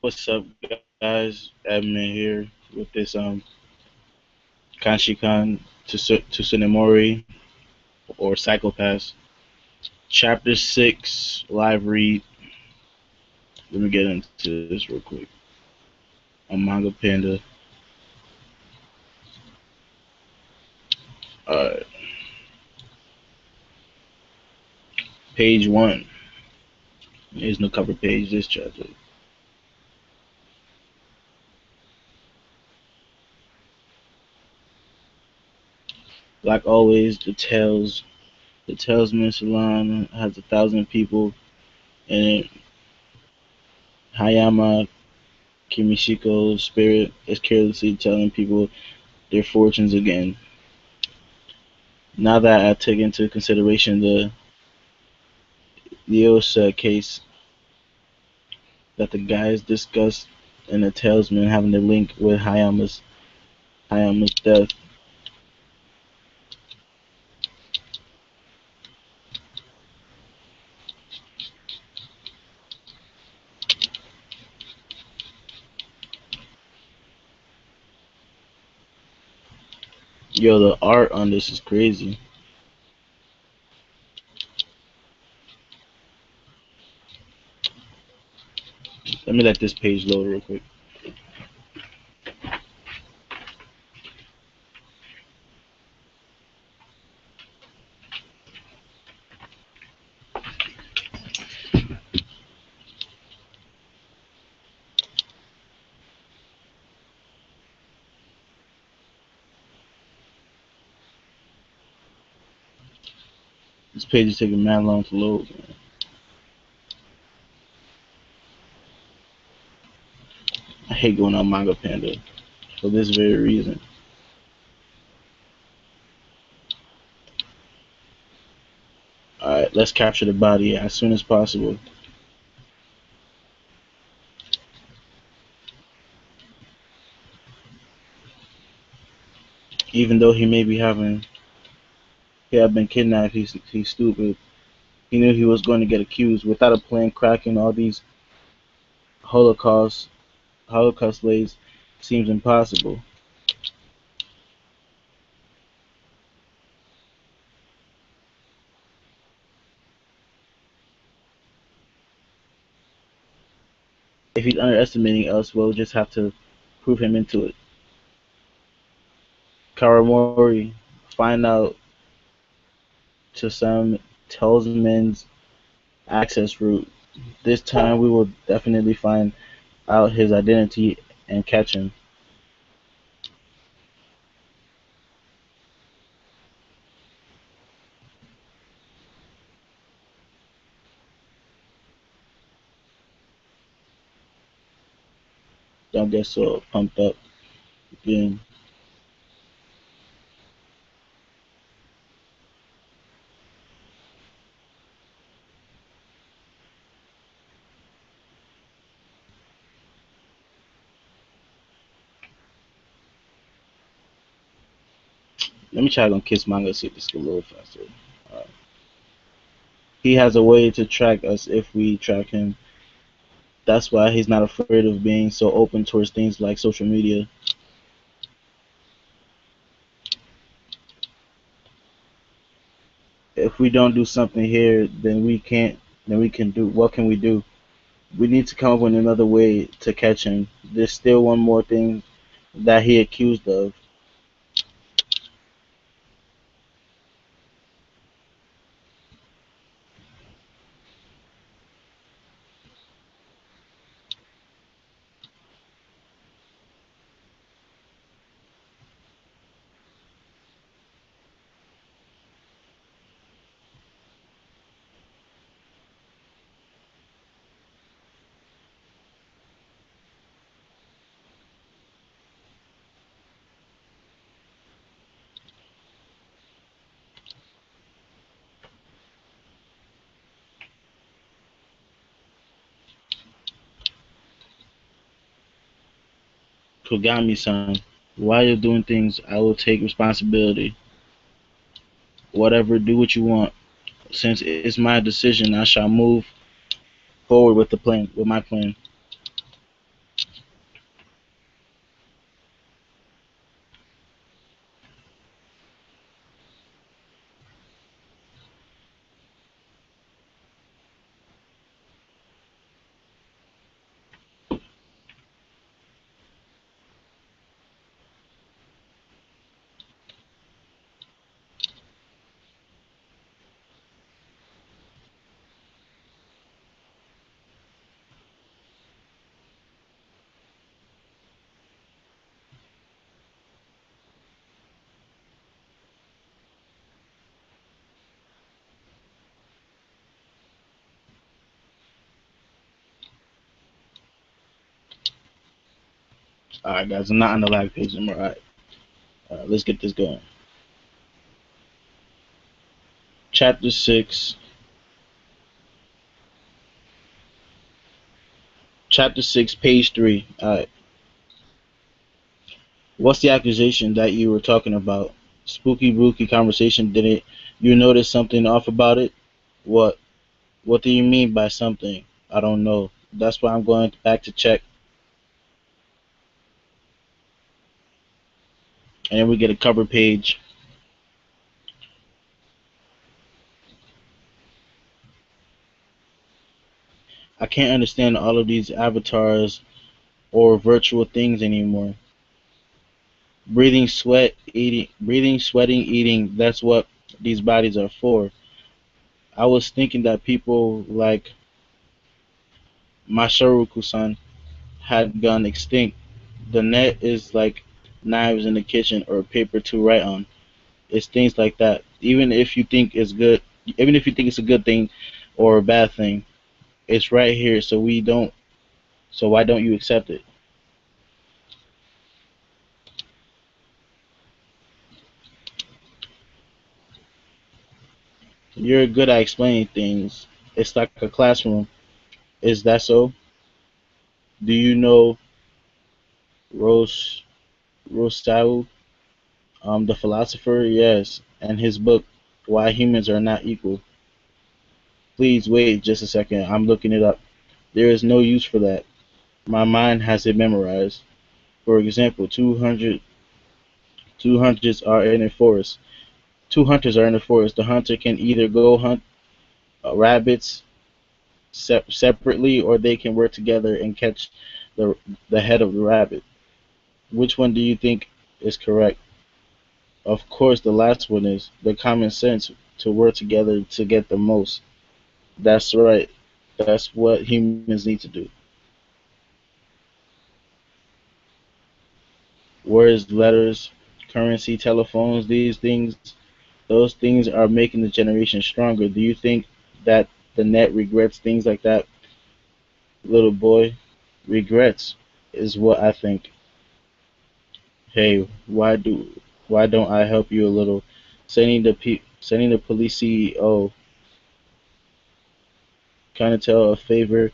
What's up, guys? Admin here with this Kanshikan to Tsunemori or Psychopaths. Chapter 6 live read. Let me get into this real quick. On Manga Panda. Alright. Page 1. There's no cover page this chapter. Like always, the Talisman Salon has 1,000 people in it. Hayama Kimishiko's spirit is carelessly telling people their fortunes again. Now that I took into consideration the Lyosa case that the guys discussed in the Talisman having a link with Hayama's death, yo, the art on this is crazy. Let me let this page load real quick. This page is taking mad long to load, man. I hate going on Manga Panda for this very reason. Alright, let's capture the body as soon as possible. Even though he may be had been kidnapped, he's stupid. He knew he was going to get accused. Without a plan, cracking all these Holocaust slaves seems impossible. If he's underestimating us, we'll just have to prove him into it. Karamori, find out to some talisman's access route. This time we will definitely find out his identity and catch him. Don't get so pumped up again. Let me try to kiss manga, see if this can load faster. He has a way to track us if we track him. That's why he's not afraid of being so open towards things like social media. If we don't do something here, then we can do, what can we do? We need to come up with another way to catch him. There's still one more thing that he accused of. Kogami-san, while you're doing things, I will take responsibility. Whatever, do what you want. Since it's my decision, I shall move forward with my plan. Alright, guys, I'm not on the live page anymore. Alright, let's get this going. Chapter 6. Chapter 6, page 3. Alright. What's the accusation that you were talking about? Spooky booky conversation, didn't you notice something off about it? What? What do you mean by something? I don't know. That's why I'm going back to check. And then we get a cover page. I can't understand all of these avatars or virtual things anymore. Breathing, sweating, eating, that's what these bodies are for. I was thinking that people like Masharuku-san had gone extinct. The net is like knives in the kitchen or paper to write on. It's things like that. Even if you think it's a good thing or a bad thing, it's right here. So why don't you accept it? You're good at explaining things. It's like a classroom. Is that so? Do you know Ros Rousseau, the philosopher? Yes, and his book, Why Humans Are Not Equal. Please wait just a second. I'm looking it up. There is no use for that. My mind has it memorized. For example, 200 are in a forest. Two hunters are in the forest. The hunter can either go hunt rabbits separately, or they can work together and catch the the head of the rabbit. Which one do you think is correct? Of course, the last one is the common sense to work together to get the most. That's right. That's what humans need to do. Words, letters, currency, telephones, those things are making the generation stronger. Do you think that the net regrets things like that, little boy? Regrets is what I think. Hey, why don't I help you a little? Sending the police CEO, kind of tell a favor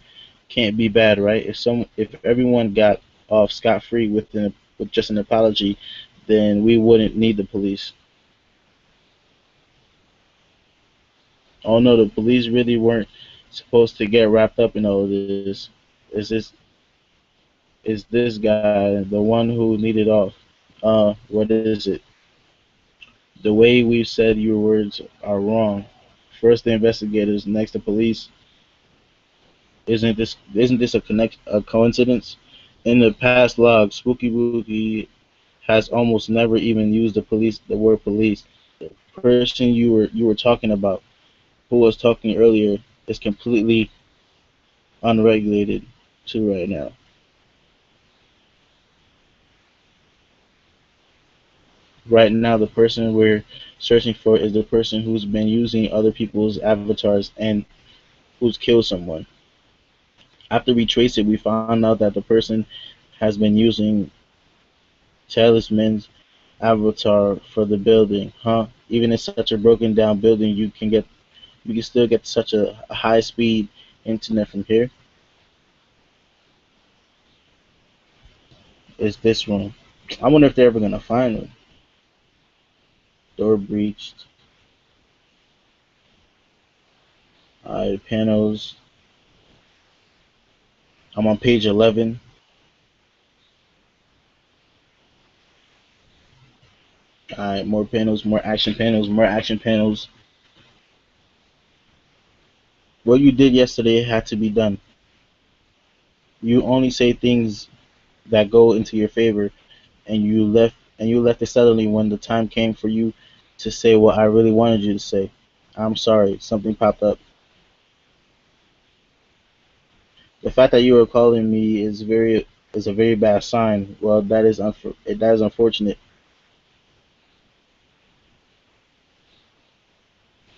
can't be bad, right? If everyone got off scot free with just an apology, then we wouldn't need the police. Oh no, the police really weren't supposed to get wrapped up in all of this. Is this is this guy the one who needed off? What is it? The way we've said your words are wrong. First the investigators, next the police. Isn't this a coincidence? In the past log, Spooky Boogie has almost never even used the word police. The person you were talking about, who was talking earlier, is completely unregulated too right now. Right now, the person we're searching for is the person who's been using other people's avatars and who's killed someone. After we traced it, we found out that the person has been using Talisman's avatar for the building. Huh? Even in such a broken down building, you can still get such a high speed internet from here. Is this room? I wonder if they're ever gonna find them. Door breached. Alright, panels. I'm on page 11. Alright, more panels, more action panels, more action panels. What you did yesterday had to be done. You only say things that go into your favor, and you left it suddenly when the time came for you to say what I really wanted you to say. I'm sorry, something popped up. The fact that you were calling me is a very bad sign. Well, that is unfortunate.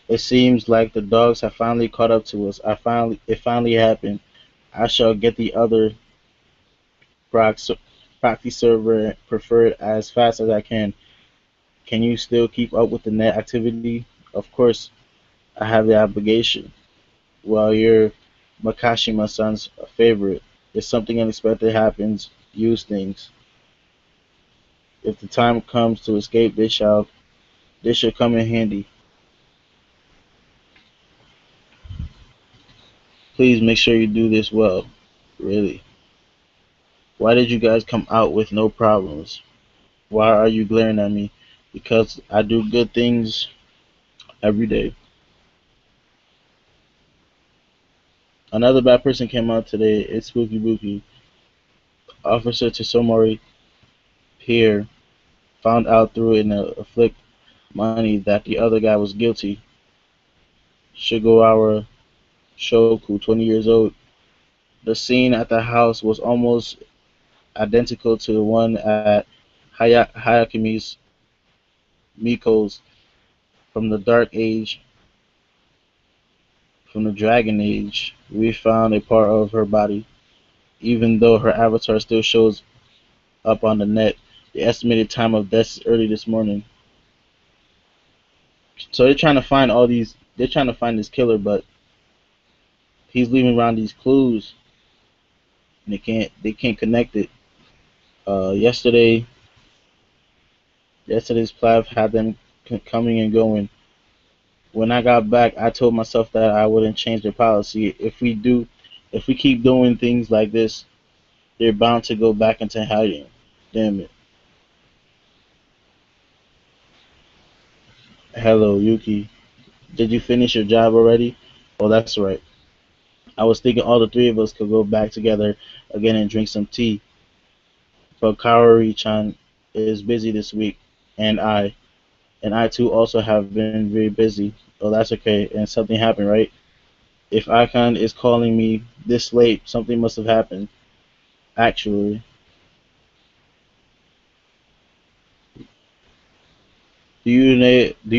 It seems like the dogs have finally caught up to us. It finally happened. I shall get the other Brock. proxy server preferred as fast as I can. Can you still keep up with the net activity? Of course, I have the obligation. While you're Makashima-san's favorite, if something unexpected happens, use things. If the time comes to escape, this should come in handy. Please make sure you do this well. Really. Why did you guys come out with no problems? Why are you glaring at me? Because I do good things every day. Another bad person came out today. It's Spooky Bookie. Officer Tsunemori here found out through an afflict money that the other guy was guilty. Shigeru Shoku, 20 years old. The scene at the house was almost identical to the one at Hayakimi's Miko's from the Dark Age, from the Dragon Age. We found a part of her body, even though her avatar still shows up on the net. The estimated time of death is early this morning. So they're trying to find all these. They're trying to find this killer, but he's leaving around these clues, and they can't connect it. Yesterday's plav had them coming and going. When I got back, I told myself that I wouldn't change their policy. If we keep doing things like this, they're bound to go back into hiding. Damn it. Hello, Yuki. Did you finish your job already? Oh, that's right. I was thinking all the three of us could go back together again and drink some tea. But Kaori-chan is busy this week, and I too also have been very busy. Oh, that's okay. And something happened, right? If Akane is calling me this late, something must have happened. Actually, do you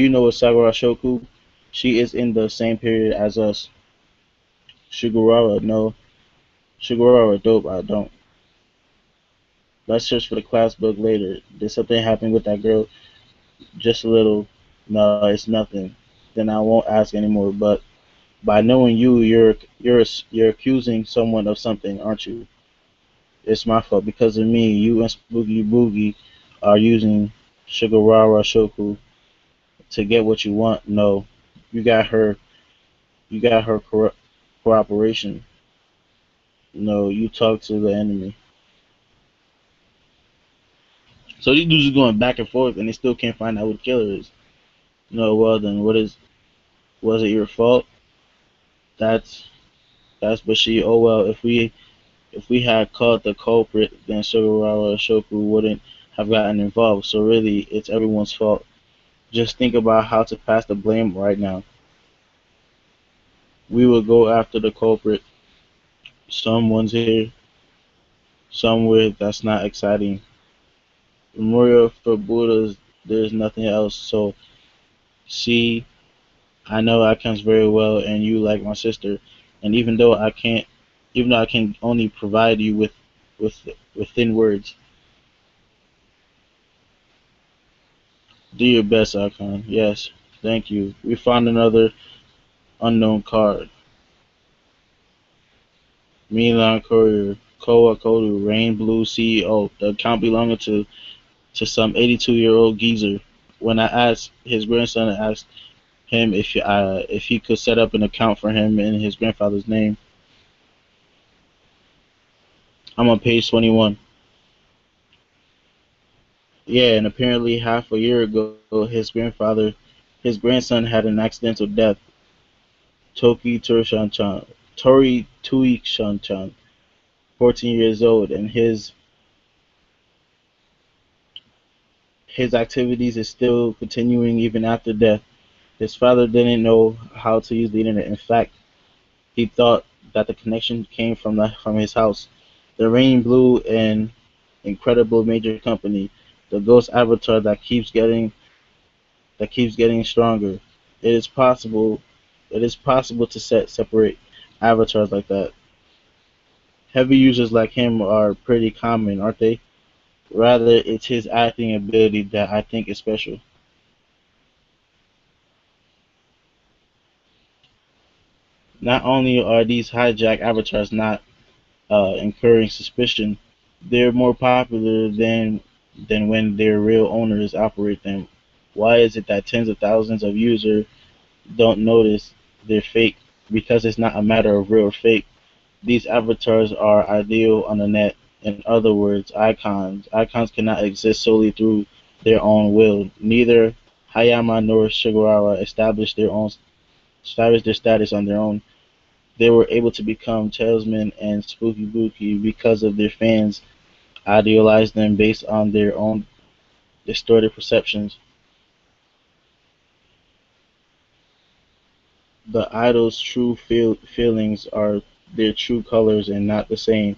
know Sagara Shoku? She is in the same period as us. Shigurawa, no. Shigurawa, dope. I don't. Let's search for the class book later. Did something happen with that girl? Just a little. No, it's nothing. Then I won't ask anymore. But by knowing you, you're accusing someone of something, aren't you? It's my fault because of me. You and Spooky Boogie are using Shigarawa Shoku to get what you want. No, you got her. You got her cooperation. No, you talk to the enemy. So these dudes are going back and forth, and they still can't find out who the killer is. No, well then, was it your fault? That's that's but she. Oh well, if we had caught the culprit, then Shigarawa Shoku wouldn't have gotten involved. So really, it's everyone's fault. Just think about how to pass the blame right now. We will go after the culprit. Someone's here somewhere. That's not exciting. Memorial for Buddhas. There's nothing else. So see, I know Akans very well, and you like my sister. And even though I can only provide you with thin words, do your best, Akon. Yes, thank you. We found another unknown card. Milan Courier, Koa Kodu, Rain Blue CEO. The account belonging to some 82-year-old geezer. When I asked his grandson, I asked him if he could set up an account for him in his grandfather's name. I'm on page 21. Yeah, and apparently half a year ago, his grandson had an accidental death. Tori Tuishan-chan, 14 years old, and his activities is still continuing even after death. His father didn't know how to use the internet. In fact, he thought that the connection came from his house. The Rain Blue and incredible major company, the ghost avatar that keeps getting stronger. It is possible to separate avatars like that. Heavy users like him are pretty common, aren't they? Rather, it's his acting ability that I think is special. Not only are these hijack avatars not incurring suspicion, they're more popular than when their real owners operate them. Why is it that tens of thousands of users don't notice they're fake? Because it's not a matter of real or fake. These avatars are ideal on the net. In other words, icons. Icons cannot exist solely through their own will. Neither Hayama nor Sugawara established their status on their own. They were able to become salesmen and spooky booky because of their fans idealized them based on their own distorted perceptions. The idol's true feelings are their true colors and not the same.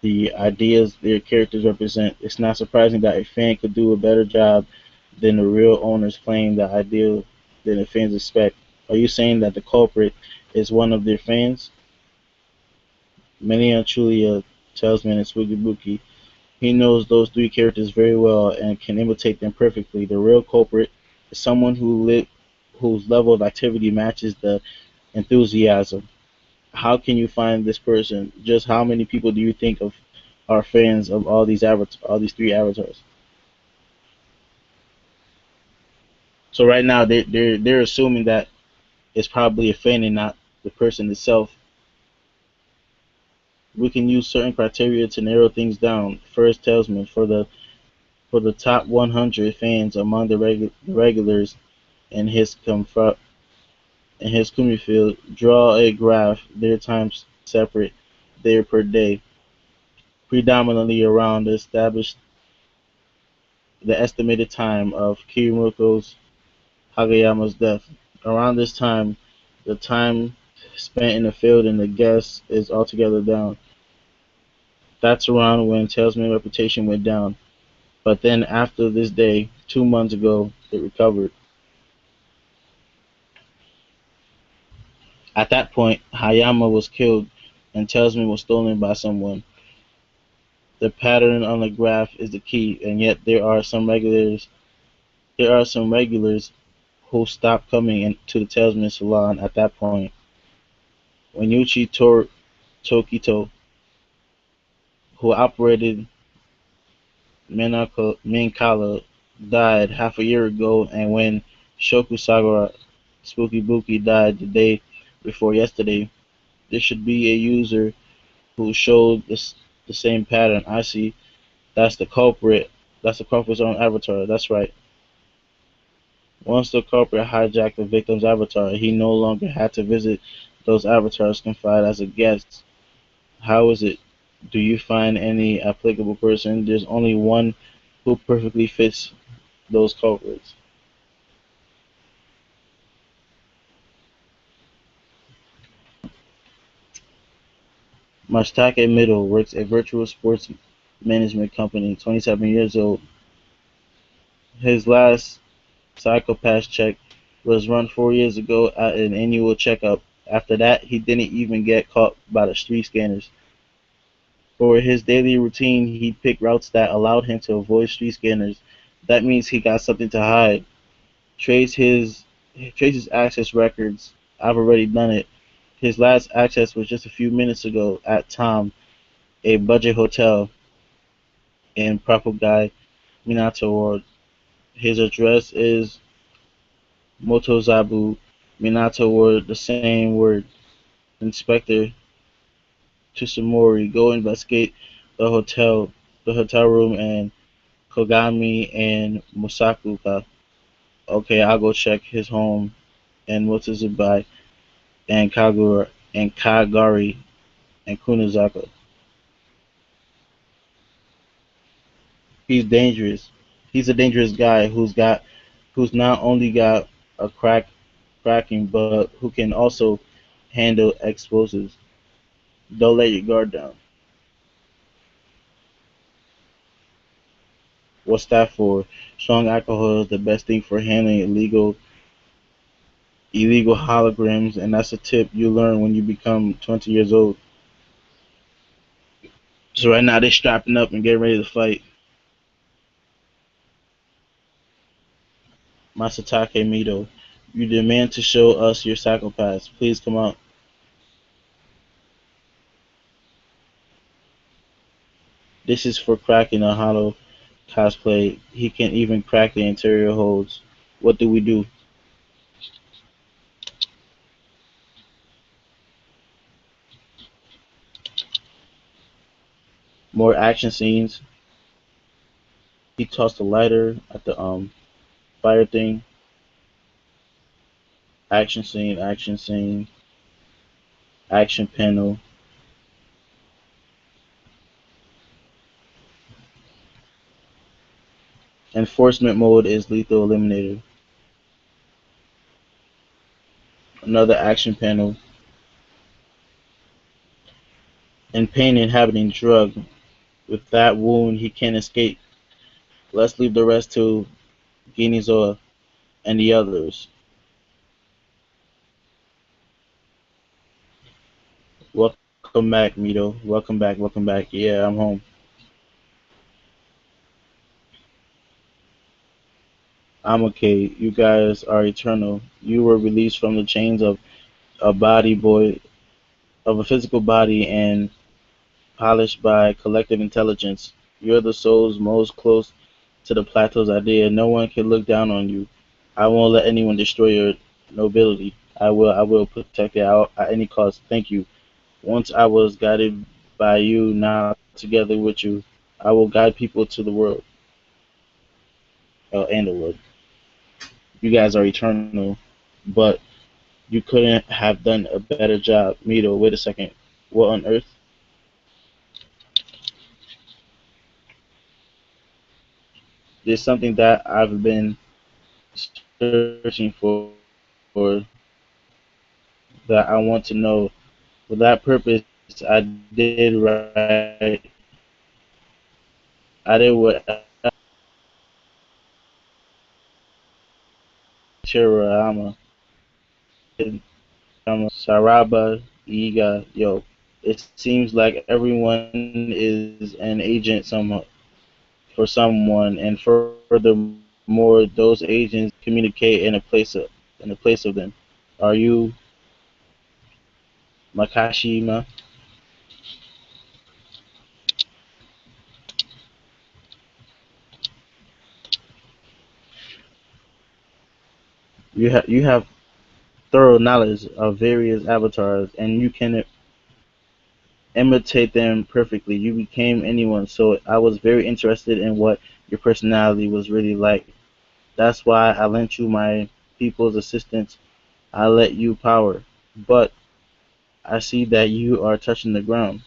The ideas their characters represent. It's not surprising that a fan could do a better job than the real owners claim the ideal than the fans expect. Are you saying that the culprit is one of their fans? Many are truly a salesman and spooky booky. He knows those three characters very well and can imitate them perfectly. The real culprit is someone whose level of activity matches the enthusiasm. How can you find this person? Just how many people do you think of are fans of all these three avatars? So right now they're assuming that it's probably a fan and not the person itself. We can use certain criteria to narrow things down. First, Telsman for the top 100 fans among the regulars in in his Kumi field, draw a graph, their times separate, there per day, predominantly around the estimated time of Kirimoto's Hagayama's death. Around this time, the time spent in the field and the guests is altogether down. That's around when Tailsman's reputation went down. But then after this day, 2 months ago, it recovered. At that point, Hayama was killed and Tailsman was stolen by someone. The pattern on the graph is the key, and yet there are some regulars who stopped coming into the Tailsman salon at that point. When Tokito, who operated Minkala, died half a year ago, and when Shokusagara Spooky Bookie died the day before yesterday, there should be a user who showed the same pattern. I see. That's the culprit. That's the culprit's own avatar. That's right. Once the culprit hijacked the victim's avatar, he no longer had to visit those avatars confide as a guest. How is it? Do you find any applicable person? There's only one who perfectly fits those culprits. Mashtaka Middle works a virtual sports management company, 27 years old. His last psychopath check was run 4 years ago at an annual checkup. After that, he didn't even get caught by the street scanners. For his daily routine, he'd pick routes that allowed him to avoid street scanners. That means he got something to hide. Trace his trace his access records. I've already done it. His last access was just a few minutes ago at Tom, a budget hotel in Propagai, Minato Ward. His address is Motozabu, Minato Ward, the same word. Inspector Tsunemori, go investigate the hotel, the hotel room, and Kogami and Musakuka. Okay, I'll go check his home and Motozubai and Kagari and Kunizaka. He's dangerous. He's a dangerous guy who's not only got a cracking but who can also handle explosives. Don't let your guard down. What's that for? Strong alcohol is the best thing for handling illegal holograms, and that's a tip you learn when you become 20 years old. So right now they're strapping up and getting ready to fight. Masatake Mito. You demand to show us your psychopaths. Please come out. This is for cracking a hollow cosplay. He can even crack the interior holes. What do we do? More action scenes. He tossed a lighter at the fire thing. Action scene, action panel. Enforcement mode is lethal eliminator. Another action panel. In pain inhabiting drug. With that wound, he can't escape. Let's leave the rest to Genizoa and the others. Welcome back, Mito. Welcome back, welcome back. Yeah, I'm home. I'm okay. You guys are eternal. You were released from the chains of a body boy, of a physical body, and polished by collective intelligence. You're the souls most close to the plateau's idea. No one can look down on you. I won't let anyone destroy your nobility. I will protect it at any cost. Thank you. Once I was guided by you, now together with you, I will guide people to the world, and the world. You guys are eternal, but you couldn't have done a better job. Mito, wait a second. What on earth? There's something that I've been searching for that I want to know. For that purpose, I did write. I did what Chirama, Saraba, Iga, yo. It seems like everyone is an agent for someone, and furthermore, those agents communicate in a place of them. Are you Makashima? You have thorough knowledge of various avatars, and you can imitate them perfectly. You became anyone, so I was very interested in what your personality was really like. That's why I lent you my people's assistance. I let you power, but I see that you are touching the ground.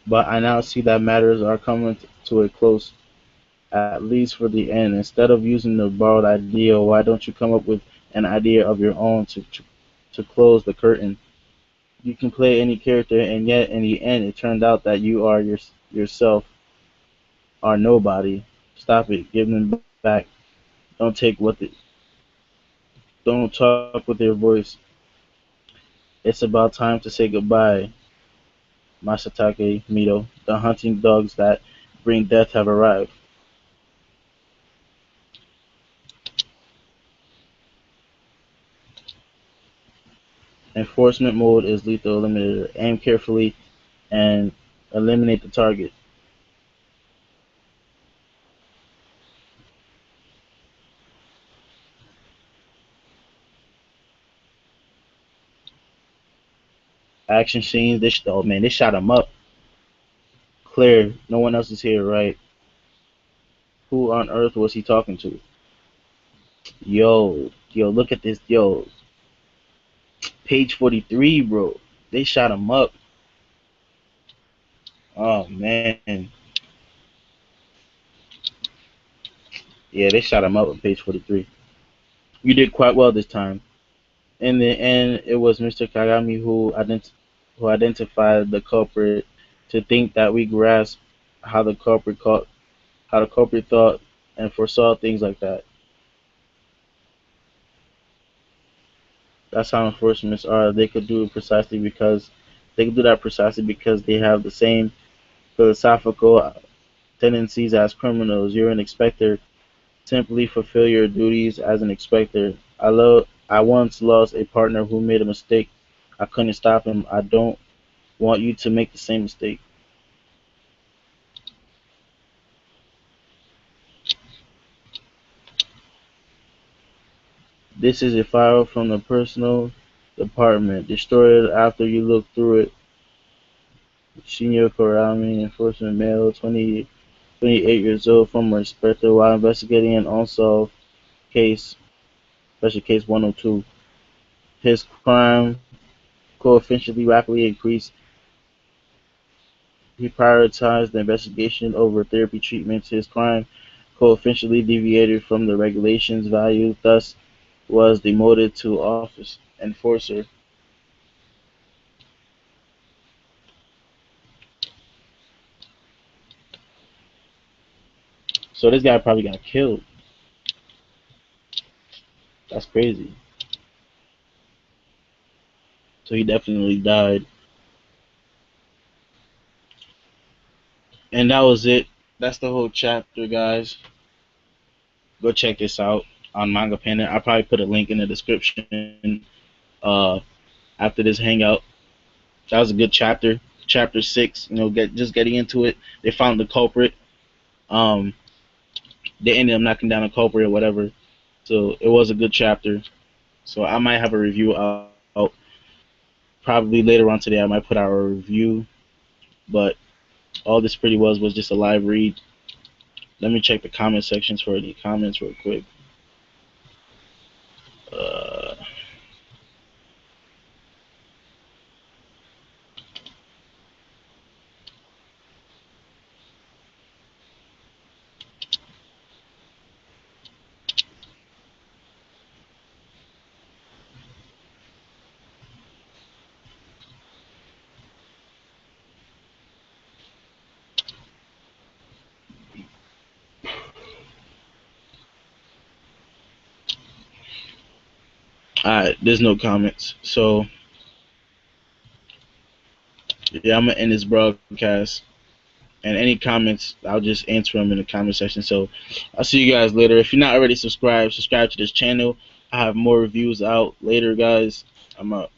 But I now see that matters are coming to a close, at least for the end. Instead of using the borrowed idea, why don't you come up with an idea of your own to close the curtain? You can play any character, and yet in the end, it turned out that you are yourself are nobody. Stop it. Give them back. Don't take what the, don't talk with their voice. It's about time to say goodbye, Masatake Mito. The hunting dogs that bring death have arrived. Enforcement mode is lethal eliminator. Aim carefully and eliminate the target. Action scenes. Oh man, they shot him up. Clear. No one else is here, right? Who on earth was he talking to? Yo, look at this. Yo, page 43, bro. They shot him up. Oh man, yeah, they shot him up on page 43. You did quite well this time. In the end, it was Mr. Kagami who identified the culprit. To think that we grasped how the culprit caught, how the culprit thought and foresaw things like that. That's how enforcements are. They could do it precisely because They can do that precisely because they have the same philosophical tendencies as criminals. You're an inspector. Simply fulfill your duties as an inspector. I once lost a partner who made a mistake. I couldn't stop him. I don't want you to make the same mistake. This is a file from the personal department. Destroy it after you look through it. Senior Korami, enforcement male, 28 years old, former inspector, while investigating an unsolved case, special case 102. His crime coefficient rapidly increased. He prioritized the investigation over therapy treatments. His crime coefficient deviated from the regulations value, thus was demoted to office enforcer. So this guy probably got killed. That's crazy. So he definitely died. And that was it. That's the whole chapter, guys. Go check this out on Manga Panda. I'll probably put a link in the description uh, after this hangout. That was a good chapter. Chapter 6, just getting into it. They found the culprit. Um, they ended up knocking down a culprit or whatever. So it was a good chapter. So I might have a review out probably later on today. I might put out a review, but all this pretty was just a live read. Let me check the comment sections for any comments real quick. Uh, Alright, there's no comments. So, yeah, I'm going to end this broadcast. And any comments, I'll just answer them in the comment section. So, I'll see you guys later. If you're not already subscribed, subscribe to this channel. I have more reviews out later, guys. I'm out.